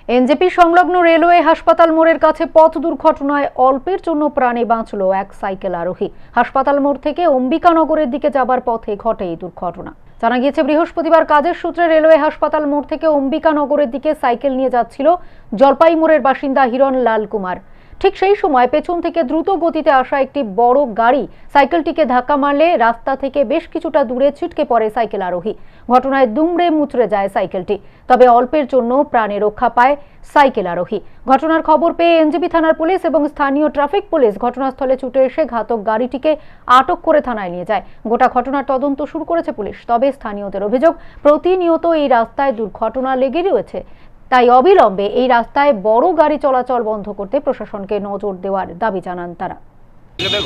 NJP সংলগ্ন railway হাসপাতাল মোড়ের কাছে পথ দুর্ঘটনায় অল্পের জন্য প্রাণে বাঁচল এক সাইকেল আরোহী। হাসপাতাল মোড় থেকে অম্বিকানগরের দিকে যাবার পথে ঘটে এই দুর্ঘটনা। জানা গিয়েছে, বৃহস্পতিবার কাজের সূত্রে রেলওয়ে হাসপাতাল মোড় থেকে অম্বিকানগরের দিকে সাইকেল নিয়ে যাচ্ছিল জলপাইমোড়ের বাসিন্দা হিরণ লাল কুমার। ঠিক সেই সময় পেছন থেকে দ্রুত গতিতে আসা একটি বড় গাড়ি সাইকেলটিকে ধাক্কা মারলে রাস্তা থেকে বেশ কিছুটা দূরে ছিটকে পড়ে সাইকেল আরোহী। ঘটনায় দুমড়ে মুচড়ে যায় সাইকেলটি, তবে অল্পের জন্য প্রাণে রক্ষা পায় সাইকেল আরোহী। ঘটনার খবর পেয়ে এনজেপি থানার পুলিশ এবং স্থানীয় ট্রাফিক পুলিশ ঘটনাস্থলে ছুটে এসে ঘাতক গাড়িটিকে আটক করে থানায় নিয়ে যায়। গোটা ঘটনার তদন্ত শুরু করেছে পুলিশ। তবে স্থানীয়দের অভিযোগ, প্রতিনিয়ত এই রাস্তায় দুর্ঘটনা লেগে রয়েছে। তাই অবিলম্বে এই রাস্তায় বড় গাড়ি চলাচল বন্ধ করতে প্রশাসনকে নজর দেওয়ার দাবি জানান তারা।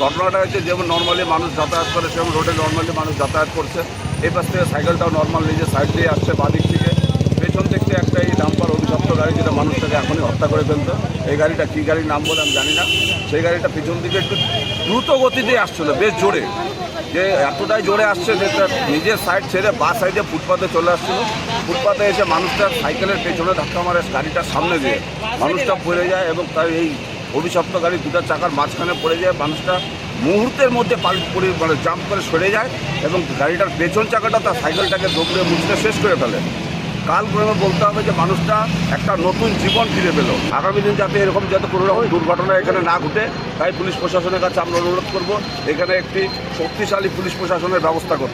ঘটনাটা হচ্ছে যেমন নর্মালি মানুষ যাতায়াত করে সেমন রোডে নর্মালি মানুষ যাতায়াত করছে। এই পাশ থেকে সাইকেলটাও নর্মাল নিজের সাইড দিয়ে আসছে বাদিক থেকে। পেছন থেকে একটা এই ডাম্পার অভিশপ্ত গাড়ি, যেটা মানুষটাকে এখনই হত্যা করে ফেলতো। এই গাড়িটা কী গাড়ির নাম বলে আমি জানি না। সেই গাড়িটা পেছন দিকে একটু দ্রুত গতিতে আসছিল, বেশ জোরে, যে এতটাই জোরে আসছে যে তার নিজের সাইড ছেড়ে বা সাইডে ফুটপাতে চলে আসছিল। ফুটপাতে এসে মানুষটার সাইকেলের পেছনে ধাক্কা মারে গাড়িটার সামনে দিয়ে মানুষটা পড়ে যায় এবং তার এই অভিশপ্ত গাড়ি দুটো চাকার মাঝখানে পড়ে যায়। মানুষটা মুহূর্তের মধ্যে মানে জাম্প করে সরে যায় এবং গাড়িটার পেছন চাকাটা তার সাইকেলটাকে দৌড়ে মুছতে শেষ করে ফেলে। কালক্রমে বলতে হবে যে মানুষটা একটা নতুন জীবন ফিরে পেল। আগামী দিন যাতে এরকম যাতে কোনো রকম দুর্ঘটনা এখানে না ঘটে, তাই পুলিশ প্রশাসনের কাছে আমরা অনুরোধ করব এখানে একটি শক্তিশালী পুলিশ প্রশাসনের ব্যবস্থা করতে।